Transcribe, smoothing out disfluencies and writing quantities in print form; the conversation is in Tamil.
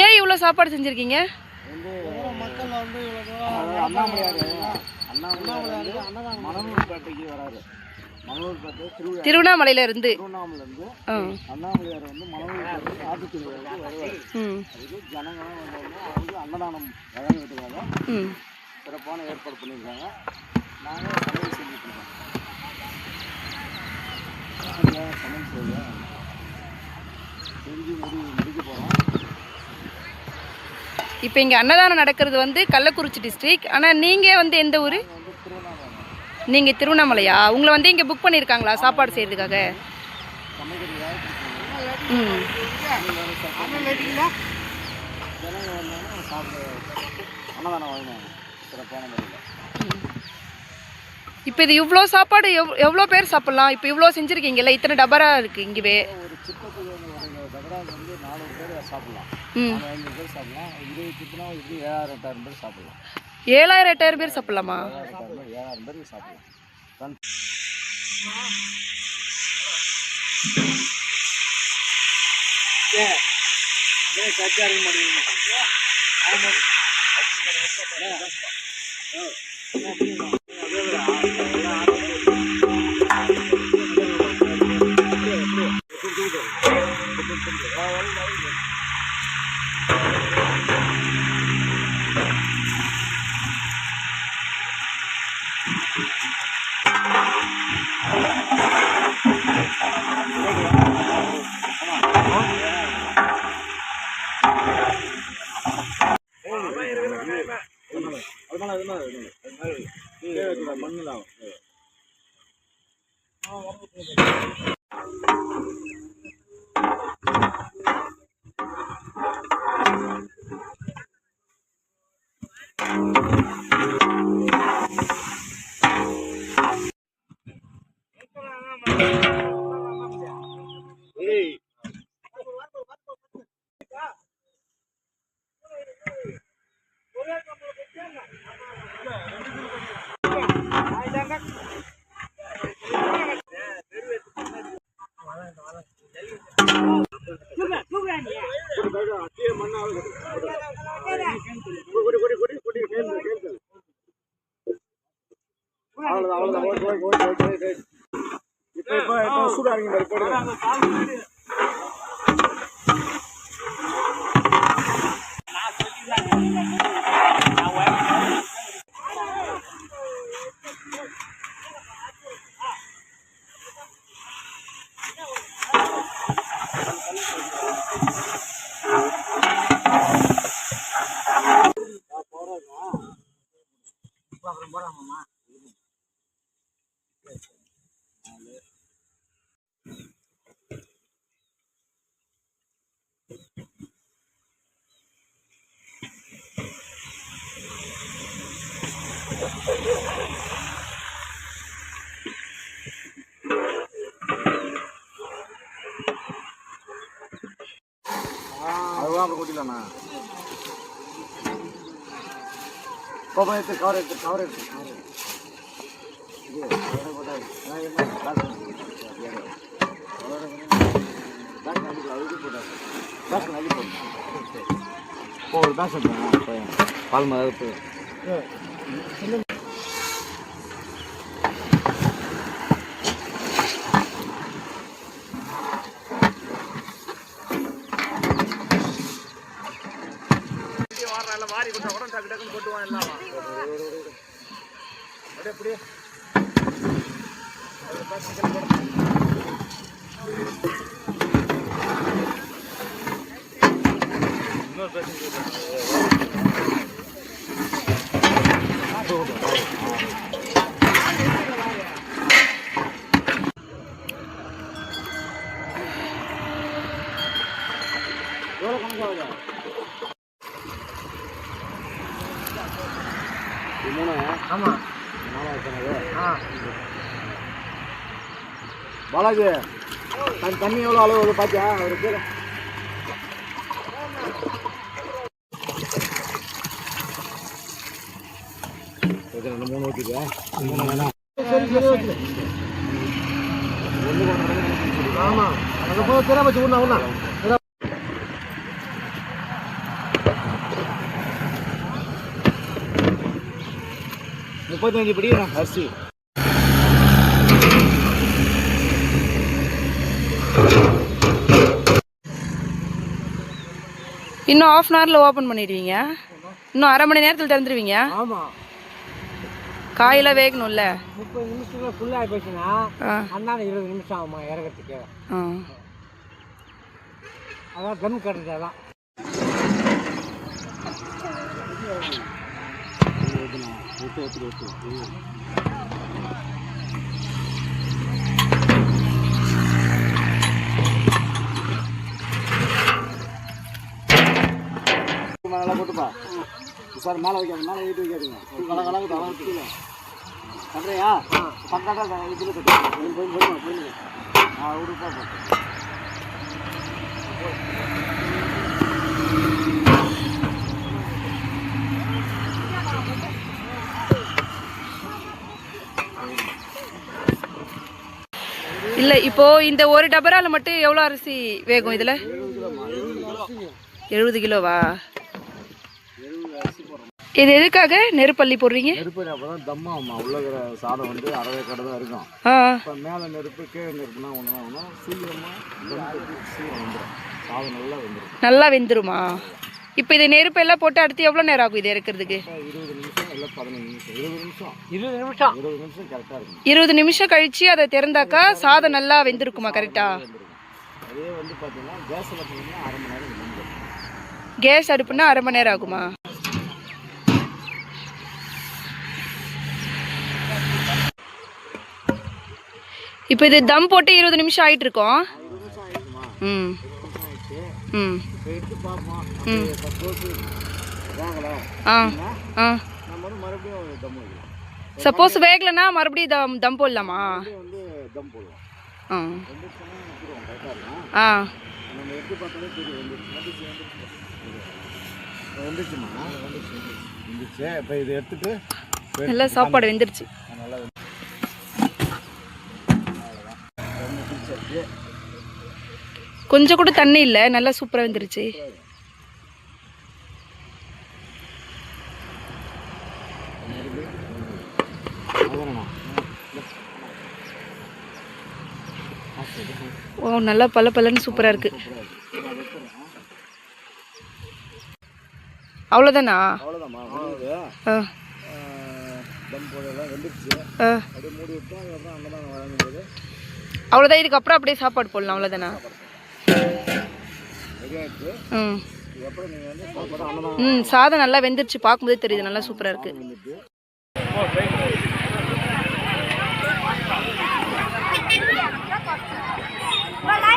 ஏன் இவ்வளோ சாப்பாடு செஞ்சுருக்கீங்க? திருவண்ணாமலையில இருந்து அண்ணாமலையார் வந்து மணலூர் ஆட்டு திருவிழாவுக்கு வருவார். அதுக்கு ஜனங்களும் வந்து அன்னதானம் வழங்குறதுக்காக சிறப்பான ஏற்பாடு பண்ணியிருக்காங்க. நாங்கள் சமையல் செஞ்சுட்டு இருக்கோம். சமையல் செஞ்சு முடிக்க போகிறோம். இப்போ இங்கே அன்னதானம் நடக்கிறது வந்து கள்ளக்குறிச்சி டிஸ்ட்ரிக்ட். ஆனால் நீங்கள் வந்து எந்த ஊர்? நீங்கள் திருவண்ணாமலையா? உங்களை வந்து இங்கே புக் பண்ணியிருக்காங்களா சாப்பாடு செய்கிறதுக்காக? இப்போ இது இவ்வளோ சாப்பாடு எவ்வளோ பேர் சாப்பிட்லாம்? இப்போ இவ்வளோ செஞ்சுருக்கீங்கல்ல, இத்தனை டபரா இருக்குது இங்கேவே. ஒரு சிப்பத்துக்கு ஒரு டபரா வந்து 4 பேர் சாப்பிட்லாம், 5 பேர் சாப்பிட்லாம். 20 சிப்புனா எப்படி 7000-8000 பேர் சாப்பிட்லாம். 7000-8000 பேர் சாப்பிட்லாமா? 7000 பேர் சாப்பிட்லாம். அதுதான் கொட்டிடலாண்ணா. கோபம் எடுத்து கவர் எடுத்து கவர் எடுத்து ஒரு பேச பால் மாதிரி வாரி கொண்டு உடனே டக்கு டக்குன்னு கொட்டுவான் எல்லாம். அப்படியே இன்னொரு பிரச்சனை எவ்வளோ கணக்காகுதா? 3. ஆமாம் 4,000. பாலாஜி தண்ணி எவ்வளோ அளவு பார்த்தியா? ஒரு பேர் ஓகே 2 3 ஊற்றிக்க 3 வேணாம் ஆமாம் அங்கே போய் திரை வச்சு ஒன்றா 35 படி அரிசி இன்னும் ½ அன் ஹவரில் ஓப்பன் பண்ணிடுவீங்க, இன்னும் அரை மணி நேரத்தில் திறந்துருவீங்க. ஆமாம் காயெல்லாம் வேகணும்ல. 30 நிமிஷத்துல ஃபுல்லாக போச்சுன்னா அண்ணா 20 நிமிஷம் ஆகுமா இறக்கிறதுக்கு. அதான் தம் கட்டுறது தான். நல்லா போட்டுப்பா சார். மேலே வைக்காது, மேலே வீட்டு வைக்காதுங்க. கலகலக்கு வளர்த்துங்க பண்ணுறியா? பக்கத்தா இதில் போயிடுங்க. உடுப்பா இல்லை இப்போ இந்த ஒரு டபரால் மட்டும் எவ்வளோ அரிசி வேகும் இதில்? 70 கிலோவா? இது எதுக்காக நெருப்பள்ளி போடுறீங்க? நெருப்பு அப்பதான் தம்மா உள்ள சாதம் வந்து அறவே கடை தான் இருக்கும். இப்போ மேலே நெருப்பு கீழே நெருப்புனா ஒன்றா சீக்கிரமாக வந்துடும். சாதம் நல்லா வெந்துடும். நல்லா வெந்துருமா? இப்போ இது நெருப்பு எல்லாம் போட்டு அடுத்து எவ்வளோ நேரம் ஆகும் இது இறக்கிறதுக்கு? 20 நிமிஷம் இல்லை 15 நிமிஷம் 20 நிமிஷம் கரெக்டாக இருக்கும். 20 நிமிஷம் கழிச்சு அதை திறந்தாக்கா சாதம் நல்லா வெந்திருக்குமா கரெக்டா? அதே வந்து பார்த்தீங்கன்னா கேஸில் பார்த்தீங்கன்னா அரை மணி நேரம் வெந்துடும். கேஸ் அடுப்புனா அரை மணி நேரம் ஆகுமா? இப்போ இது தம் போட்டு 20 நிமிஷம் ஆகிட்டு இருக்கோம். ம் ம் எடுத்து பார்ப்போம். மறுபடியும் தம் வைக்கலாம். சப்போஸ் வேகலைன்னா மறுபடியும் தம் போடலாமா? வந்து தம் போடலாம். நம்ம எடுத்து பார்த்தாலே தெரியும் வந்துச்சுமா. வந்துச்சு. இப்போ இதை எடுத்துட்டு நல்லா சாப்பாடு வெந்துருச்சு. நல்லா கொஞ்சம் கூட தண்ணி இல்லை, நல்லா சூப்பராக வந்துருச்சு. ஓ நல்லா பல பலன்னு சூப்பராக இருக்கு. அவ்வளோதானா? அவ்வளோதான். இதுக்கப்புறம் அப்படியே சாப்பாடு போடலாம். அவ்வளோதானா? சாதம் நல்லா வெந்துருச்சு. பார்க்கும்போதே தெரியுது நல்லா சூப்பராக இருக்கு. Bye.